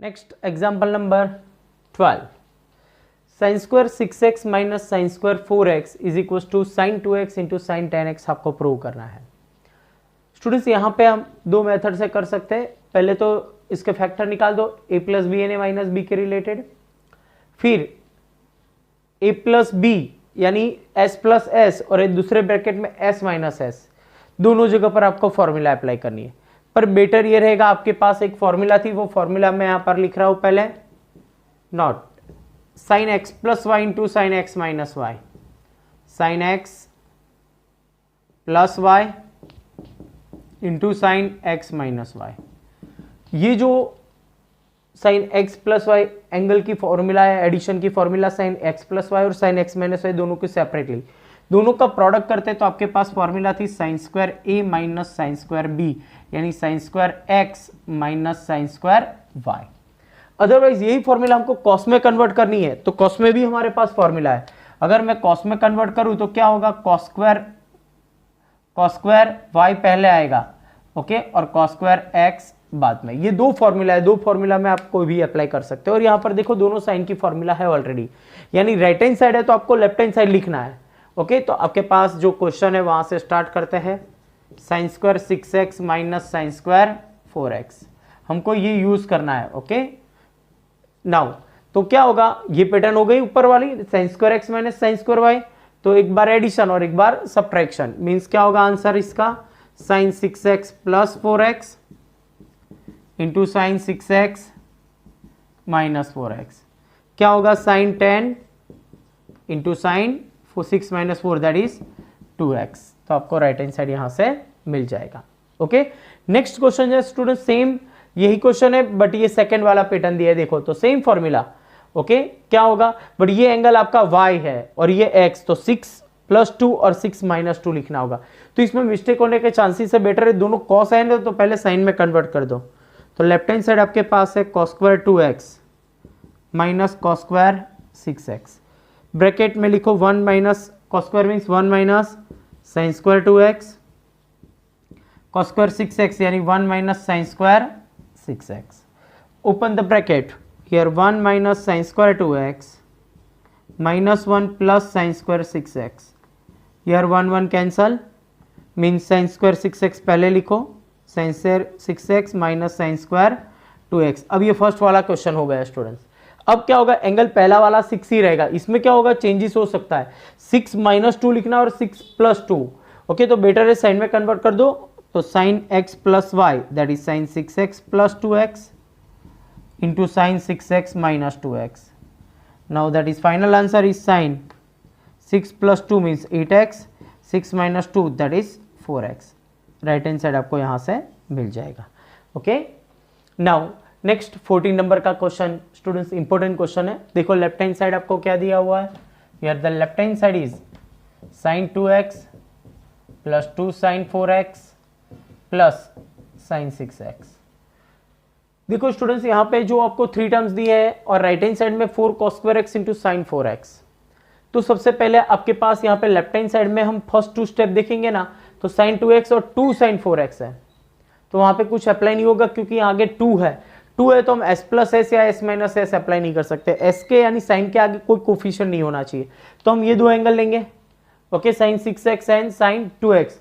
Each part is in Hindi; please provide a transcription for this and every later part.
Next example number 12, sine square 6x minus sine square 4x is equal to sine 2x into sine 10x आपको प्रूव करना है। स्टूडेंट्स यहाँ पे हम दो मेथड से कर सकते हैं। पहले तो इसके फैक्टर निकाल दो, a प्लस बी यानी माइनस बी के रिलेटेड, फिर a प्लस बी यानी s प्लस एस और एक दूसरे ब्रैकेट में s माइनस एस, दोनों जगह पर आपको फॉर्मूला अप्लाई करनी है। पर बेटर ये रहेगा, आपके पास एक फॉर्मूला थी, वो फॉर्मूला मैं यहां पर लिख रहा हूं पहले, not sine x plus y into sine x minus y, sine x plus y into sine x minus y. ये जो sine x plus y angle की फॉर्मूला है, एडिशन की formula sine x plus y और साइन एक्स माइनस वाई दोनों को सेपरेटली, दोनों का प्रोडक्ट करते तो आपके पास फॉर्मूला थी sine square a minus sine square b यानी sine square x minus sine square y. Otherwise यही फॉर्मूला हमको कॉस में कन्वर्ट करनी है, तो कॉस में भी हमारे पास फॉर्मूला है। अगर मैं कॉस में कन्वर्ट करूं तो क्या होगा, कॉस स्क्वायर वाई पहले आएगा, ओके, और कॉस स्क्वायर एक्स बाद में। ये दो फॉर्मूला है, दो फॉर्मूला में आप कोई भी अप्लाई कर सकते हो। और यहाँ पर देखो दोनों साइन की फॉर्मूला है ऑलरेडी, यानी राइट हैंड साइड है तो आपको लेफ्ट हैंड साइड लिखना है। ओके, तो आपके पास जो क्वेश्चन है वहां से स्टार्ट करते हैं। Sign square 6x minus sine square 4x, हमको ये यूज करना है। ओके, नाउ तो क्या होगा, ये पैटर्न हो गई ऊपर वाली sign square x minus sine square y, तो एक बार एडिशन और एक बार सब्ट्रैक्शन, मींस क्या होगा आंसर इसका, sine 6x plus 4x into sine 6x minus 4x, क्या होगा sine 10 into sine 6 minus 4 that is 2x। तो आपको राइट हैंड साइड यहां से मिल जाएगा। ओके, नेक्स्ट क्वेश्चन है स्टूडेंट, सेम यही क्वेश्चन है बट ये सेकंड वाला पैटर्न दिया है, देखो तो सेम फॉर्मूला। ओके, क्या होगा, बट ये एंगल आपका y है और ये x, तो 6 प्लस 2 और 6 माइनस 2 लिखना होगा। तो इसमें मिस्टेक होने के चांसेस है, बेटर है दोनों कॉस साइन है तो पहले साइन में कन्वर्ट कर दो। तो लेफ्ट हैंड साइड आपके पास है cos square 2x minus cos square 6x, bracket में लिखो 1 minus cos square means 1 minus sine square 2x, cos square 6x यानी 1 minus sine square 6x, open the bracket, here 1 minus sine square 2x minus 1 plus sign square 6x, here 1 1 cancel, means sign square 6x पहले लिखो, sign square 6x minus sine square 2x। अब ये फर्स्ट वाला क्वेश्चन हो गया स्टूडेंट्स। अब क्या होगा, एंगल पहला वाला 6 ही रहेगा, इसमें क्या होगा चेंजेस हो सकता है, 6 माइनस 2 लिखना और 6 प्लस 2। ओके, तो बेटर है साइन में कन्वर्ट कर दो, तो sine x plus y that is sine 6x plus 2x into sine 6x minus 2x। Now that is final answer is sine 6 plus 2 means 8x, 6 minus 2 that is 4x। Right hand side आपको यहां से मिल जाएगा। ओके, नाउ नेक्स्ट 14 नंबर का क्वेश्चन स्टूडेंट्स, इंपॉर्टेंट क्वेश्चन है। देखो लेफ्ट हैंड साइड आपको क्या दिया हुआ है, here the left hand side is sine 2x plus 2 sine 4x plus sine 6x। देखो स्टूडेंट्स यहाँ पे जो आपको 3 टर्म्स दिए हैं और राइट हैंड साइड में 4 cos square x into sign 4x। तो सबसे पहले आपके पास यहाँ पे लेफ्ट हैंड साइड में हम फर्स्ट 2 स्टेप देखेंगे ना, तो साइन 2x और 2 साइन 4x है, तो वहां पे कुछ अप्लाई नहीं होगा क्योंकि आगे 2 है तो हम s प्लस एस या s माइनस एस अप्लाई नहीं कर सकते। s के यानी साइन के आगे कोई कोफिशिएंट नहीं होना चाहिए, तो हम ये दो एंगल लेंगे। Okay, sine 6x and sine 2x,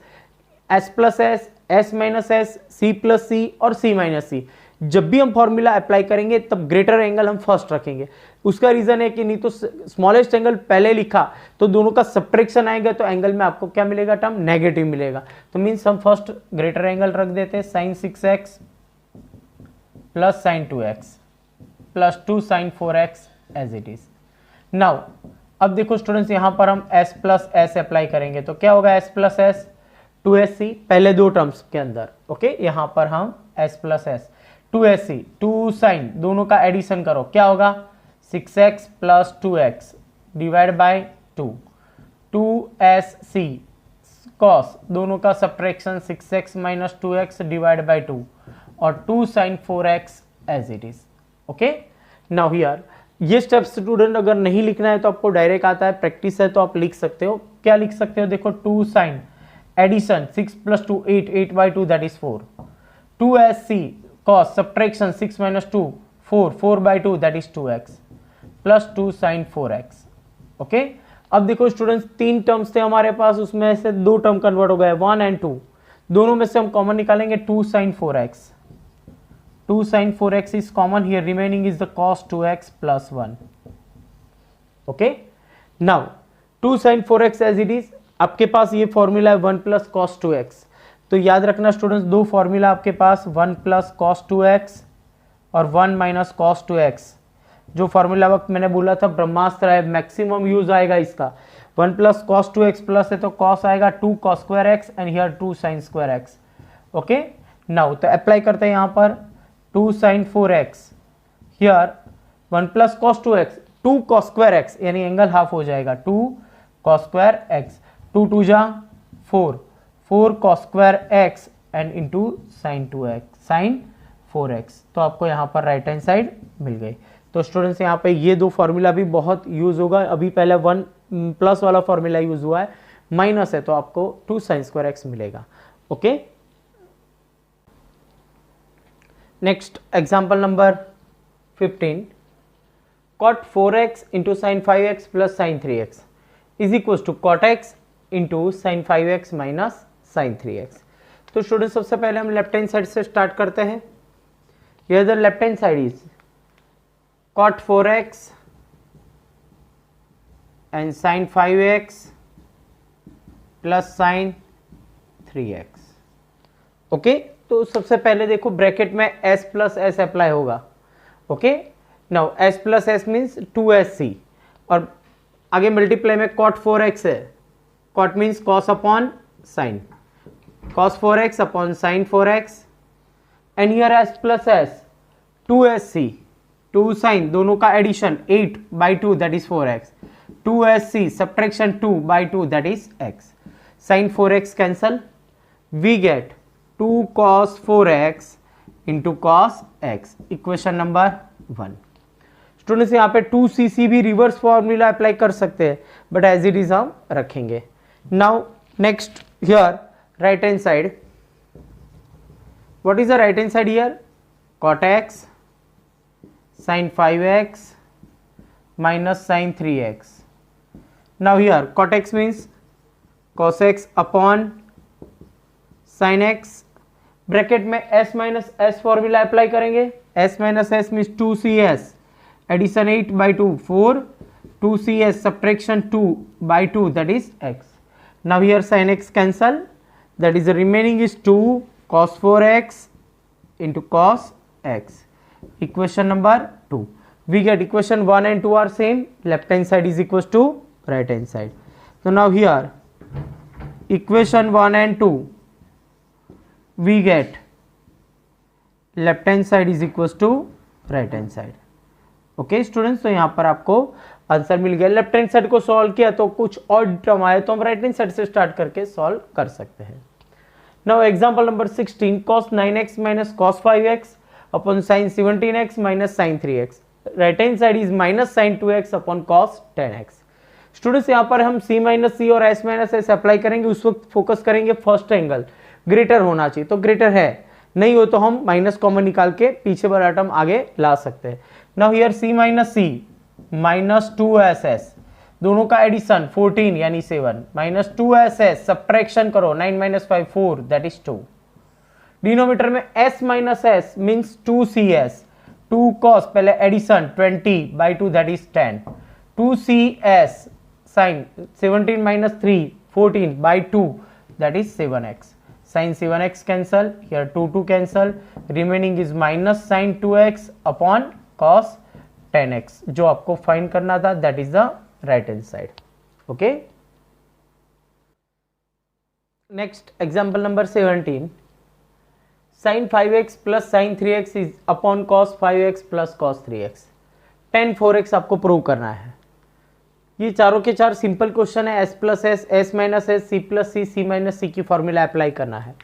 s plus S, s minus S, c plus C और c माइनस सी। जब भी हम फॉर्मूला अप्लाई करेंगे तब ग्रेटर एंगल हम फर्स्ट रखेंगे। उसका रीजन है कि नहीं तो स्मॉलेस्ट एंगल पहले लिखा तो दोनों का सब्ट्रैक्शन आएगा तो एंगल में आपको क्या मिलेगा, टर्म नेगेटिव मिलेगा। तो मीन्स हम फर्स्ट ग्रेटर एंगल रख देते हैं, sine 6x plus sine 2x plus 2 sine 4x as it is. Now अब देखो स्टूडेंट्स यहाँ पर हम s प्लस एस अप्लाई करेंगे तो क्या होगा, s प्लस एस 2sc पहले दो टर्म्स के अंदर। ओके, यहाँ पर हम s plus s 2sc 2 sine दोनों का एडिशन करो, क्या होगा 6x plus 2x divide by 2, 2sc cos दोनों का subtraction 6x minus 2x divide by 2 और 2 sine 4x as it is. Okay, now here ये स्टेप स्टूडेंट अगर नहीं लिखना है तो आपको डायरेक्ट आता है, प्रैक्टिस है तो आप लिख सकते हो। क्या लिख सकते हो, देखो 2 sine addition 6 plus 2 8, 8 by 2 that is 4, 2sc cos subtraction 6 minus 2 4 by 2 that is 2x plus 2 sine 4x। Okay, अब देखो स्टूडेंट्स 3 टर्म्स थे हमारे पास, उसमें से 2 टर्म कन्वर्ट हो गए 1 एंड 2, दोनों में से हम कॉमन निकालेंगे 2 sine 4x। 2 sine 4x is common here, remaining is the cos 2x plus 1। Okay, now 2 sine 4x as it is, आपके पास ये फॉर्मूला है 1 प्लस cos 2x, तो याद रखना स्टूडेंट्स दो फॉर्मूला आपके पास 1 प्लस cos 2x और 1 माइनस cos 2x। जो फॉर्मूला वक्त मैंने बोला था ब्रह्मास्त्र है, मैक्सिमम यूज आएगा इसका। 1 प्लस cos 2x प्लस है तो cos आएगा 2 cos square x and here 2 sin square x। Okay, now तो अप्लाई करते हैं यहाँ पर 2 sin 4x, here 1 plus cos 2x 2 cos square x, यानी एंगल हाफ हो जाएगा 2 cos स्क्वायर x, 2 2 जा 4 cos square x and into sine 2x sine 4x। तो आपको यहाँ पर राइट हैंड साइड मिल गई। तो स्टूडेंट्स यहाँ पे ये दो फॉर्मूला भी बहुत यूज होगा। अभी पहले 1 प्लस वाला फॉर्मूला यूज हुआ है, माइनस है तो आपको 2 साइन स्क्वायर एक्स मिलेगा। Okay, next example number 15, cot 4x into sine 5x plus sine 3x is equal to cot x into sine 5x minus sine 3x। तो स्टूडेंट सबसे पहले हम लेफ्ट हैंड साइड से स्टार्ट करते हैं। Here the left hand side is cot 4x and sin 5x plus sin 3x। Okay, तो सबसे पहले देखो ब्रैकेट में s प्लस एस अप्लाई होगा। Okay, now s plus s means 2sc और आगे मल्टीप्लाई में cot 4x है, cot means cos upon sin, cos 4x upon sin 4x and here s plus s 2sc 2 sine दोनों का addition 8 by 2 that is 4x, 2sc subtraction 2 by 2 that is x, sine 4x cancel, we get 2 cos 4x into cos x, equation number 1। Students यहाँ पे 2cc भी रिवर्स फॉर्मूला अप्लाई कर सकते हैं, बट एज इट इज हम रखेंगे। Now next here right hand side, what is the right hand side here, cot x sin 5x minus sin 3x। Now here cot x means cos x upon sin x, bracket में s minus s formula apply करेंगे, s minus s means 2cs addition 8 by 2 4, 2cs subtraction 2 by 2 that is x। Now here sin x cancel, that is the remaining is 2 cos 4x into cos x, equation number 2। we get equation 1 and 2 are same, left hand side is equals to right hand side। so now here equation 1 and 2 we get left hand side is equals to right hand side। Okay students, तो यहाँ पर आपको आंसर मिल गया। लेफ्ट हैंड साइड को सॉल्व किया तो कुछ और टर्म आए तो हम राइट हैंड साइड से स्टार्ट करके सॉल्व कर सकते हैं। Now example number 16, cos 9x minus cos 5x upon sin 17x minus sin 3x, right hand side is minus sin 2x upon cos 10x। Students यहाँ पर हम c माइनस सी और s माइनस एस अप्लाई करेंगे, उस वक्त फोकस करेंगे फर्स्ट एंगल ग्रेटर होना चाहिए, तो ग्रेटर है, नहीं हो तो हम माइनस कॉमन निकाल के पीछे वाला टर्म आगे ला सकते हैं। Now here c minus c minus 2ss, दोनों का एडिशन 14 यानी 7 माइनस 2ss सब्ट्रैक्शन करो 9 माइनस 5 4 दैट इज 2, डिनोमिनेटर में s minus s means 2cs 2 cos पहले addition 20 by 2 that is 10, 2cs sine 17 minus 3 14 by 2 that is 7x, sin 7x cancel, here 2 2 cancel, remaining is minus sin 2x upon cos 10x, जो आपको फाइंड करना था that is the right hand side. Okay, next example number 17, sin 5x plus sin 3x is upon cos 5x plus cos 3x, tan 4x आपको प्रूव करना है। ये चारों के चार सिंपल क्वेश्चन है, s plus S, S minus S, C plus C, C minus C की फॉर्मूला अप्लाई करना है।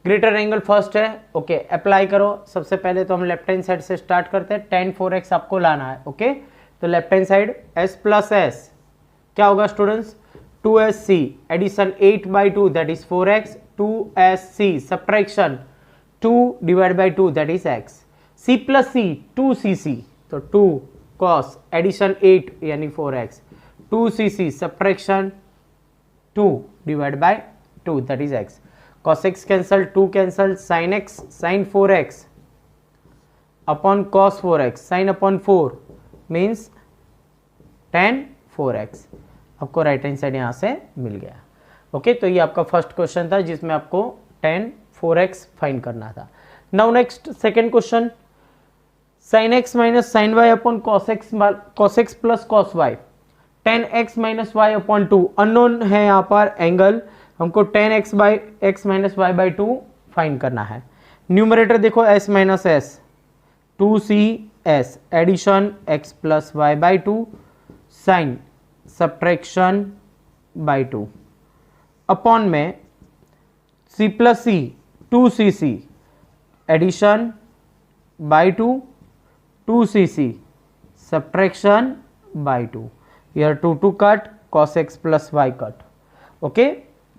ग्रेटर एंगल फर्स्ट है, ओके अप्लाई करो। सबसे पहले तो हम लेफ्ट हैंड साइड से स्टार्ट करते हैं, tan 4x आपको लाना है। ओके, तो left hand side s plus S क्या होगा students, 2sc addition 8 by 2 that is 4x, 2sc subtraction 2 divide by 2 that is x, c plus c 2cc, तो 2 cos एडिशन 8 यानी 4x, 2cc subtraction 2 divide by 2 that is x, cos x cancel, 2 cancel, sin x sin 4x upon cos 4x sin upon 4 means tan 4x। आपको राइट हैंड साइड यहां से मिल गया। ओके, तो ये आपका फर्स्ट क्वेश्चन था जिसमें आपको tan 4x फाइंड करना था। Now next second question, sin x minus sine y upon cos x plus cos y, tan x minus y upon 2, unknown है यहाँ पर एंगल, हमको tan x by x minus y by 2 find करना है। न्यूमरेटर देखो s minus S 2cs addition x plus y by 2 sine subtraction by 2 upon में c plus c 2cc addition by 2 2cc subtraction by 2, here 2 cut, cos x plus y cut. Okay,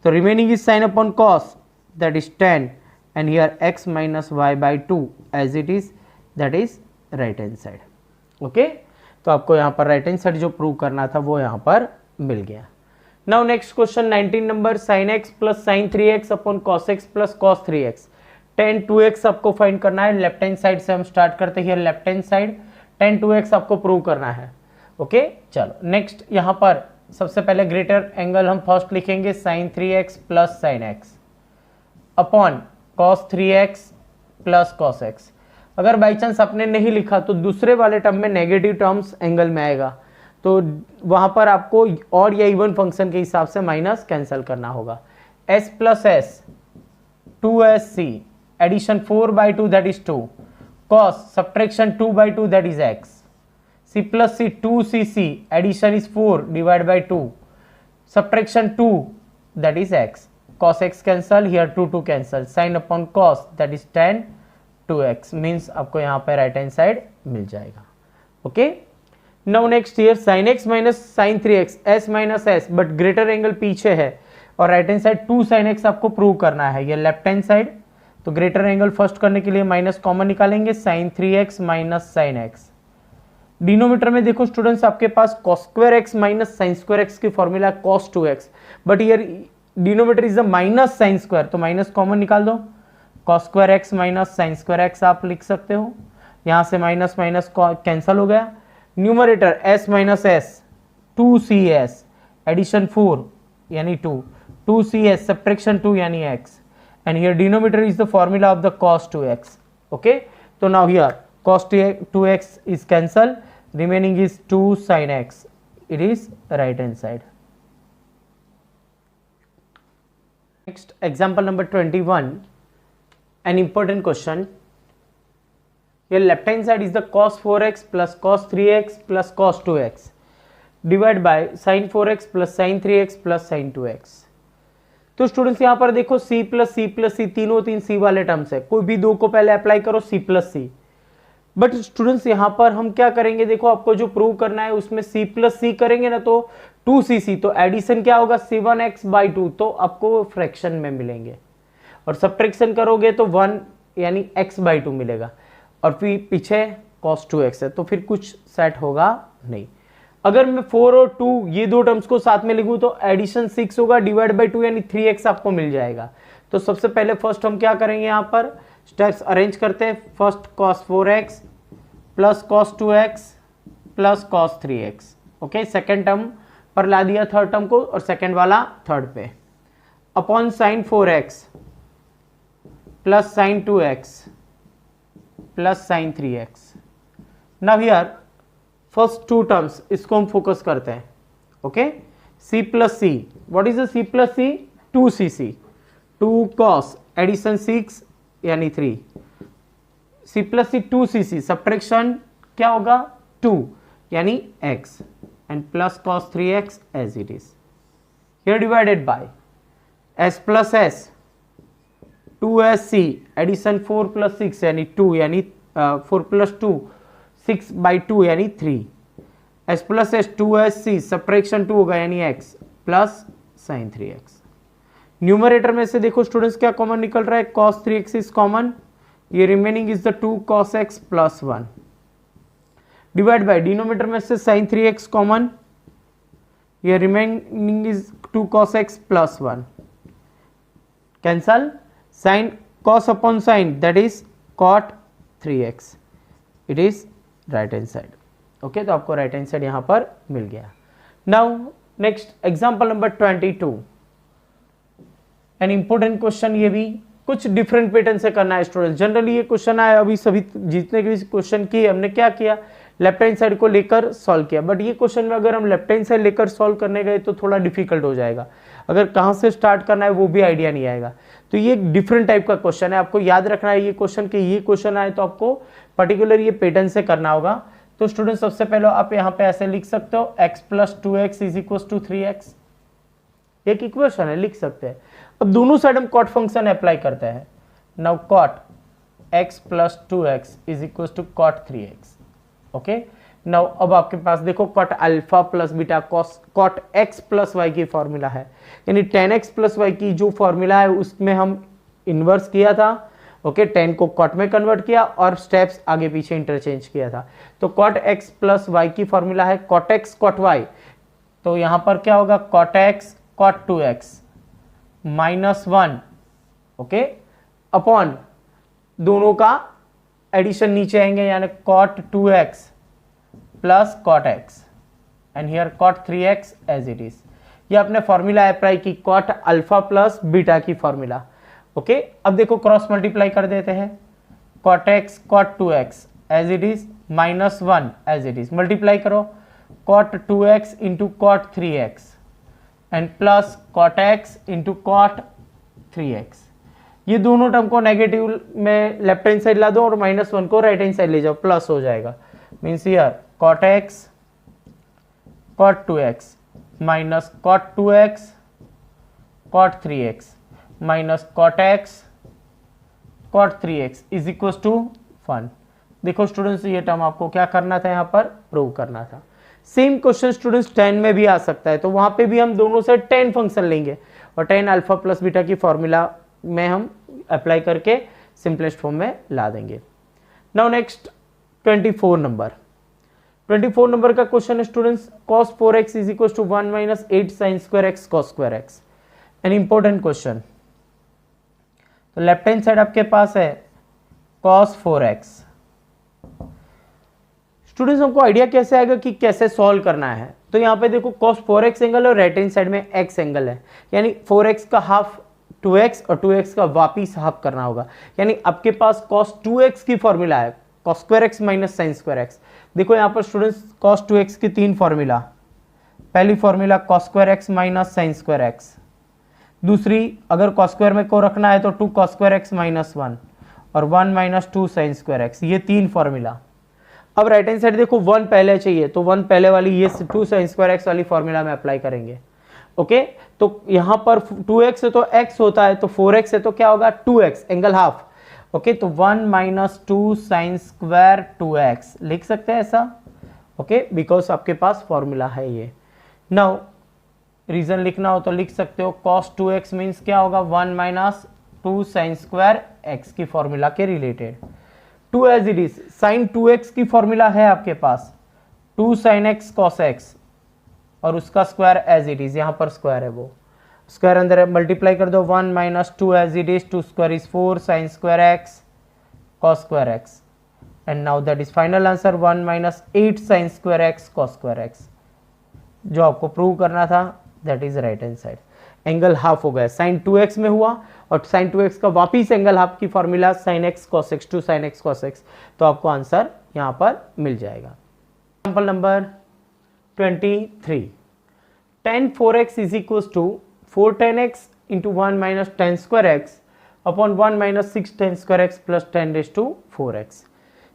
so remaining is sin upon cos, that is tan, and here x minus y by 2 as it is, that is right hand side. Okay, तो आपको यहाँ पर राइट हैंड साइड जो प्रूव करना था वो यहाँ पर मिल गया। Now next question 19 number, sin x plus sin 3x upon cos x plus cos 3x, tan 2x आपको फाइंड करना है। लेफ्ट हैंड साइड से हम स्टार्ट करते हैं, left hand side tan 2x आपको प्रूव करना है। ओके, चलो नेक्स्ट यहाँ पर सबसे पहले ग्रेटर एंगल हम फर्स्ट लिखेंगे sin 3x plus sin x upon cos 3x plus cos x। अगर बाई चांस आपने नहीं लिखा तो दूसरे वाले टर्म में नेगेटिव टर्म्स एंगल में आएगा, तो वहां पर आपको और या इवन फंक्शन के हिसाब से माइनस कैंसिल करना होगा। s plus s 2sc addition 4 by 2 that is 2, cos subtraction 2 by 2 that is x, c plus c 2cc addition is 4 divide by 2 subtraction 2 that is x, cos x cancel, here 2 cancel, sin upon cos that is tan 2x, means आपको यहाँ पे राइट हैंड साइड मिल जाएगा। Okay, now next here sin x minus sin 3x, s minus s, but greater angle पीछे है और right hand side 2 sin x आपको प्रूव करना है। ये लेफ्ट हैंड साइड, तो ग्रेटर एंगल फर्स्ट करने के लिए माइनस कॉमन निकालेंगे, sin 3x minus sin x। Denominator में देखो स्टूडेंट्स आपके पास cos square x minus sin square x की formula cos 2x, but here denominator is the minus sin square, तो माइनस कॉमन निकाल दो, cos square x minus sin square x आप लिख सकते हो। यहां से माइनस माइनस कैंसल हो गया। Numerator s minus S 2cs addition 4 यानी 2, 2cs सब्ट्रैक्शन 2 यानी x, and here denominator is the formula of the cos 2x। Okay, तो now here cos 2x is cancel, remaining is 2 sin x, it is right hand side. Next example number 21, an important question. Here left hand side is the cos 4x plus cos 3x plus cos 2x divided by sin 4x plus sin 3x plus sin 2x. तो स्टूडेंट्स यहाँ पर देखो c प्लस सी तीनों तीन c वाले टर्म्स है, कोई भी दो को पहले अप्लाई करो c plus c. But students यहाँ पर हम क्या करेंगे, देखो आपको जो प्रूव करना है उसमें c प्लस सी करेंगे ना तो 2cc, तो एडिशन क्या होगा 7x बाई 2, तो आपको फ्रैक्शन में मिलेंगे, और सब्ट्रैक्शन करोगे तो 1 यानी x बाई 2 मिलेगा, और फिर पीछे cos 2x है, तो फिर कुछ सेट होगा नहीं। अगर मैं 4 और 2 ये दो टर्म्स को साथ में लिखूं तो एडिशन 6 होगा डिवाइड बाई 2 यानी 3x आपको मिल जाएगा। तो सबसे पहले फर्स्ट हम क्या करेंगे, यहाँ पर स्टेप्स अरेंज करते हैं। First cos 4x plus cos 2x plus cos 3x। Okay, second term पर ला दिया थर्ड टर्म को, और सेकेंड वाला थर्ड पे, upon sin 4x plus sin 2x plus sin 3x। Now here first two terms इसको हम फोकस करते हैं। Okay, c plus c, what is the c plus c 2cc, 2 cos addition 6 यानी 3, c plus c 2cc subtraction क्या होगा 2 यानी x, and plus cos 3x as it is, here divided by s plus s 2sc addition 4 plus 6 यानी 2 यानी 4 प्लस 2 6 बाई 2 यानी 3, s plus s 2sc subtraction 2 होगा यानी x plus sin 3x। Numerator में से देखो स्टूडेंट्स क्या कॉमन निकल रहा है, cos 3x इज कॉमन, ये remaining is the 2 cos x plus 1 divide by denominator में से sin 3x कॉमन, ये remaining is 2 cos x plus 1 cancel, sine cos upon sine that is cot 3x, it is right hand side. Okay, तो आपको राइट हैंड साइड यहां पर मिल गया। Now next example number 22, an important question, ये भी कुछ डिफरेंट पैटर्न से करना है स्टूडेंट। जनरली ये क्वेश्चन आया, अभी सभी जितने भी क्वेश्चन किए हमने क्या किया, लेफ्ट हैंड साइड को लेकर सॉल्व किया, बट ये क्वेश्चन में अगर हम लेफ्ट हैंड साइड लेकर सॉल्व करने गए तो थोड़ा डिफिकल्ट हो जाएगा, अगर कहाँ से स्टार्ट करना है वो भी आइडिया नहीं आएगा। तो ये एक डिफरेंट टाइप का क्वेश्चन है, आपको याद रखना है ये क्वेश्चन कि ये क्वेश्चन आए तो आपको पर्टिकुलर ये पैटर्न से करना होगा। तो स्टूडेंट सबसे पहले आप यहाँ पे ऐसे लिख सकते हो x plus 2x is equal to 3x, एक इक्वेशन है, लिख सकते हैं। अब दोनों साइड हम कॉट फंक्शन अप्लाई करते हैं। Now cot x plus 2x is equal to cot 3x। Okay, now अब आपके पास देखो cot alpha plus beta cot x plus y की फॉर्मूला है, यानी 10x प्लस y की जो फॉर्मूला है उसमें हम इन्वर्स किया था। ओके, 10 को कॉट में कन्वर्ट किया और स्टेप्स आगे पीछे इंटरचेंज किया था। तो कॉट x प्लस y की फॉर्मूला है कॉट x कॉट y, तो यहां पर क्या होगा cot x cot 2x minus 1, okay, upon दोनों का एडिशन नीचे आएंगे, यानी cot 2x plus cot x and here cot 3x as it is. ये अपने फॉर्मूला अप्लाई की कॉट अल्फा प्लस बीटा की फॉर्मूला। ओके, अब देखो क्रॉस मल्टीप्लाई कर देते हैं, cot x cot 2x as it is minus 1 as it is, multiply करो cot 2x into cot 3x and plus cot x into cot 3x। ये दोनों टर्म को नेगेटिव में लेफ्ट हैंड साइड ला दो और माइनस 1 को राइट हैंड साइड ले जाओ, प्लस हो जाएगा। Means here cot x cot 2x minus cot 2x cot 3x minus cot x cot 3x is equal to 1। देखो स्टूडेंट्स, ये टर्म आपको क्या करना था, यहाँ पर प्रूव करना था। सेम क्वेश्चन स्टूडेंट्स 10 में भी आ सकता है, तो वहां पे भी हम दोनों से 10 फंक्शन लेंगे और 10 अल्फा प्लस बीटा की फॉर्मूला में हम अप्लाई करके सिंपलेस्ट फॉर्म में ला देंगे। नाउ नेक्स्ट 24 नंबर का क्वेश्चन है students, cos 4x is equal to 1 minus 8 sine square x cos square x, an important question. तो लेफ्ट हैंड साइड आपके पास है cos 4x। स्टूडेंट्स हमको आइडिया कैसे आएगा कि कैसे सॉल्व करना है, तो यहाँ पे देखो cos 4x एंगल और राइट हैंड साइड में x एंगल है, यानी 4x का हाफ 2x और 2x का वापिस हाफ करना होगा, यानी आपके पास cos 2x की फॉर्मूला है cos square x minus sine square x। देखो यहाँ पर स्टूडेंट्स cos 2x की 3 फॉर्मूला, पहली formula cos square x minus sine square x, दूसरी अगर cos स्क्वायर में को रखना है तो 2 cos स्क्वायर x माइनस 1 और 1 माइनस 2 साइन स्क्वायर x, ये 3 फॉर्मूला। अब राइट हैंड साइड देखो 1 पहले चाहिए, तो 1 पहले वाली ये 2 साइन स्क्वायर x वाली फॉर्मूला में अप्लाई करेंगे। ओके, तो यहाँ पर 2x है तो x होता है, तो 4x है तो क्या होगा 2x एंगल हाफ। ओके, तो 1 माइनस 2 साइन स्क्वायर 2x लिख सकते हैं ऐसा। ओके, बिकॉज आपके पास फॉर्मूला है ये। नाउ रीजन लिखना हो तो लिख सकते हो cos 2x मीन्स क्या होगा 1 माइनस 2 साइन स्क्वायर x की फॉर्मूला के related. 2 as it is, sine 2x की फॉर्मूला है आपके पास 2 साइन x cos x और उसका स्क्वायर एज इट इज, यहाँ पर स्क्वायर है वो स्क्वायर अंदर मल्टीप्लाई कर दो 1 minus 2 as it is, 2 square is 4 sine square x cos square x and now that is final answer 1 minus 8 sine square x cos square x। जो आपको प्रूव करना था that is right hand side, angle half हो गया, साइन 2x में हुआ और साइन 2x का वापिस एंगल हाफ की formula sine x cos x 2 sign x cos x, तो आपको आंसर यहाँ पर मिल जाएगा। Example number 23, tan 4x is equal to 4 tan x into 1 minus tan square x upon 1 minus 6 tan square x plus 10 raise to 4x।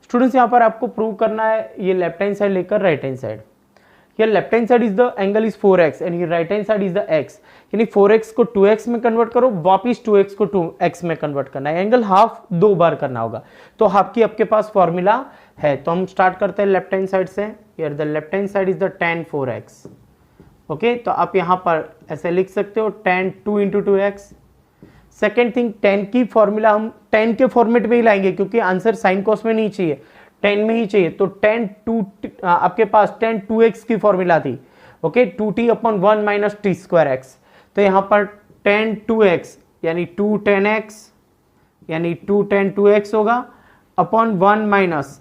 Students यहाँ पर आपको प्रूव करना है ये लेफ्ट हैंड साइड लेकर राइट हैंड साइड, ये left hand side is the angle is 4x and ये right hand side is the x, यानी 4x को 2x में कन्वर्ट करो, वापिस 2x को 2x में कन्वर्ट करना है, एंगल हाफ 2 बार करना होगा, तो हाफ की आपके पास फॉर्मूला है। तो हम स्टार्ट करते हैं लेफ्ट हैंड साइड से, here the left hand side is the tan 4x। Okay, तो आप यहाँ पर ऐसे लिख सकते हो tan 2 into 2x second thing, ten की फॉर्मूला हम टेन के फॉर्मेट में ही लाएंगे क्योंकि आंसर साइन कॉस में नहीं चाहिए, टेन में ही चाहिए। तो टेन टू आपके पास टेन 2x की फॉर्मूला थी, okay, 2t upon 1 minus T square x. तो यहाँ पर टेन 2x यानी 2 10x यानी 2 10 2x होगा upon 1 minus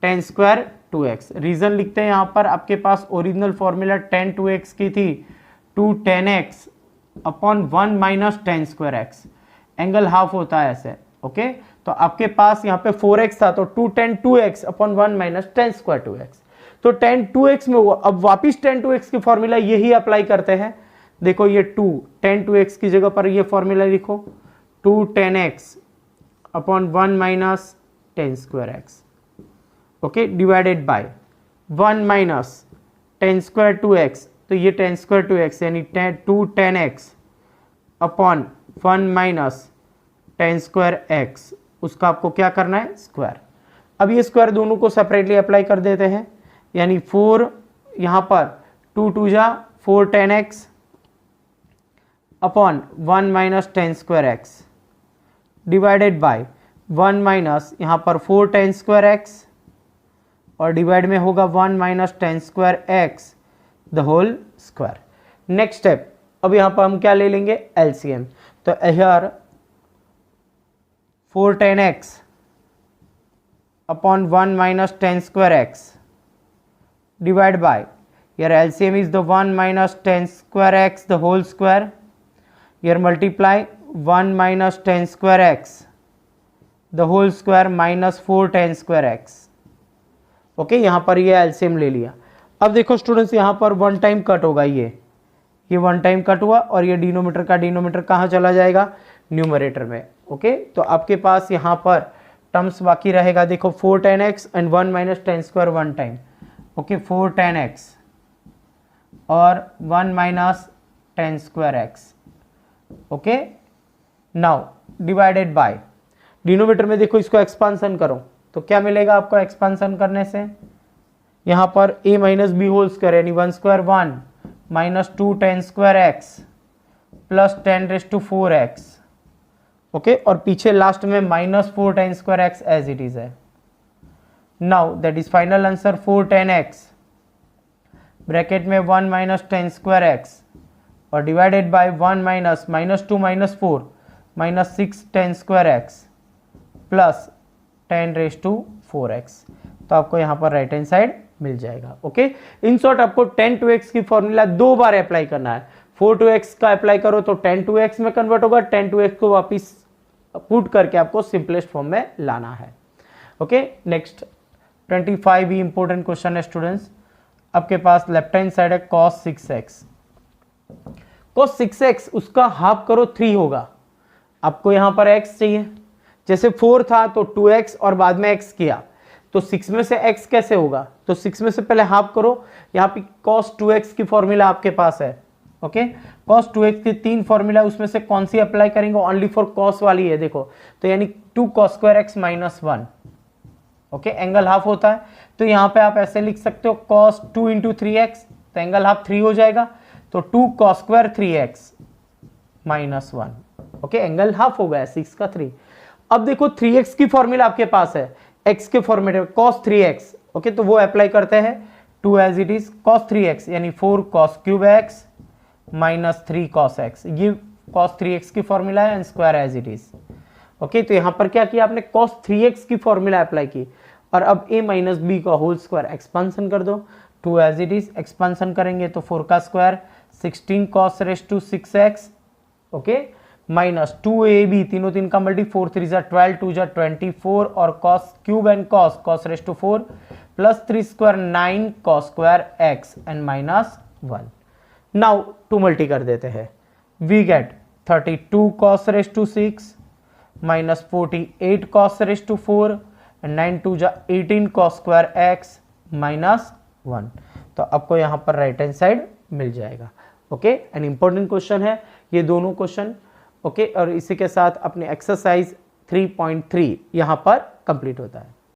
ten square 2x। Reason लिखते हैं यहाँ पर, आपके पास ओरिजिनल फॉर्मूला टेन 2x की थी, 2 10x upon 1 minus ten square x, angle half होता है ऐसे, ओके। तो आपके पास यहाँ पे 4x था, तो 2 10 2x upon 1 minus ten square 2x। तो 10 2x में वो अब वापिस 10 2x की फॉर्मूला यही अप्लाई करते हैं। देखो ये 2 10 2x की जगह पर ये फॉर्मूला लिखो, 2 10x upon 1 minus ten square x, okay, divided by 1 minus ten square 2x। तो ये टेन स्क्वायर 2x यानी 2 10x upon 1 minus ten square x, उसका आपको क्या करना है, स्क्वायर। अब ये स्क्वायर दोनों को सेपरेटली अप्लाई कर देते हैं, यानी 4 यहाँ पर 2 2 जा 4 10x upon 1 minus ten square x divided by 1 minus यहाँ पर 4 टेन स्क्वायर एक्स और डिवाइड में होगा 1 minus ten square x the whole square. Next step, अब यहाँ पर हम क्या ले लेंगे, एलसीएम। तो here 4 10x upon 1 minus ten square एक्स divide by, here LCM is the 1 minus 10 square x the whole square, here multiply 1 minus 10 square x the whole square minus 4 10 square x, okay. यहाँ पर ये LCM ले लिया। अब देखो स्टूडेंट्स, यहाँ पर वन टाइम कट होगा, ये वन टाइम कट हुआ और ये डिनोमीटर का डिनोमीटर कहाँ चला जाएगा, न्यूमरेटर में, ओके। तो आपके पास यहाँ पर टर्म्स बाकी रहेगा, देखो 4 10x and 1 minus ten square one time, okay, 4 10x और 1 minus ten square x, okay. Now divided by, denominator में देखो इसको एक्सपांसन करो तो क्या मिलेगा आपको एक्सपांसन करने से, यहाँ पर a minus B whole square यानी 1 square 1 minus 2 10 square x plus 10 raise to 4 x, okay, और पीछे लास्ट में minus 4 10 square x as it is है। Now that is final answer 4 10x bracket में 1 माइनस टेन स्क्वायर एक्स और divided by 1 minus minus 2 minus 4 minus 6 10 square x plus 10 raise to 4x। तो आपको यहाँ पर राइट हैंड साइड मिल जाएगा, ओके। इन शॉर्ट आपको 10 2x की फॉर्मूला दो बार अप्लाई करना है। 4 2x का अप्लाई करो तो 10 2x में कन्वर्ट होगा, 10 2x को वापिस पुट करके आपको सिंपलेस्ट फॉर्म में लाना है, ओके। नेक्स्ट 25 भी इंपॉर्टेंट क्वेश्चन है स्टूडेंट्स। आपके पास लेफ्ट हैंड साइड है cos 6x, cos 6x उसका हाफ करो 3 होगा, आपको यहां पर x चाहिए, जैसे 4 था तो 2x और बाद में x किया, तो 6 में से x कैसे होगा, तो 6 में से पहले हाफ करो। यहाँ पे cos 2x की फॉर्मूला आपके पास है, ओके। cos 2x की 3 फॉर्मूला, उसमें से कौन सी अप्लाई करेंगे, ओनली फॉर cos वाली है, देखो तो यानी 2 cos square x minus 1, okay, angle half होता है। तो यहाँ पे आप ऐसे लिख सकते हो cos 2 इंटू 3x, तो एंगल हाफ 3 हो जाएगा, तो 2 cos square 3x minus 1, okay, angle half हो गया 6 का 3। अब देखो 3x की फॉर्मूला आपके पास है, x के फॉर्मेट में cos 3x, ओके, तो वो अप्लाई करते हैं 2 as it is cos 3x यानी 4 cos cube x minus 3 cos x, ये cos 3x की फॉर्मूला है and square as it is, okay. तो यहां पर क्या किया आपने, cos 3x की फॉर्मूला अप्लाई की और अब a माइनस बी का होल स्क्वायर एक्सपांसन कर दो, 2 एज इट इज एक्सपांसन करेंगे तो 4 का square 16 cos raise to 6x, okay, minus 2ab, तीनों 3 का मल्टी, 4 3 जा 12 2 जा 24 और cos cube and cos raise to 4 plus 3 square 9 cos square x and minus 1। Now 2 multi कर देते हैं, we get 32 cos raise to 6 minus 48 cos raise to 4 and 9 2 जा 18 cos स्क्वायर x माइनस 1। तो आपको यहां पर राइट हैंड साइड मिल जाएगा, ओके। एन इंपॉर्टेंट क्वेश्चन है ये दोनों क्वेश्चन, ओके। और इसी के साथ अपने एक्सरसाइज 3.3 यहां पर कंप्लीट होता है।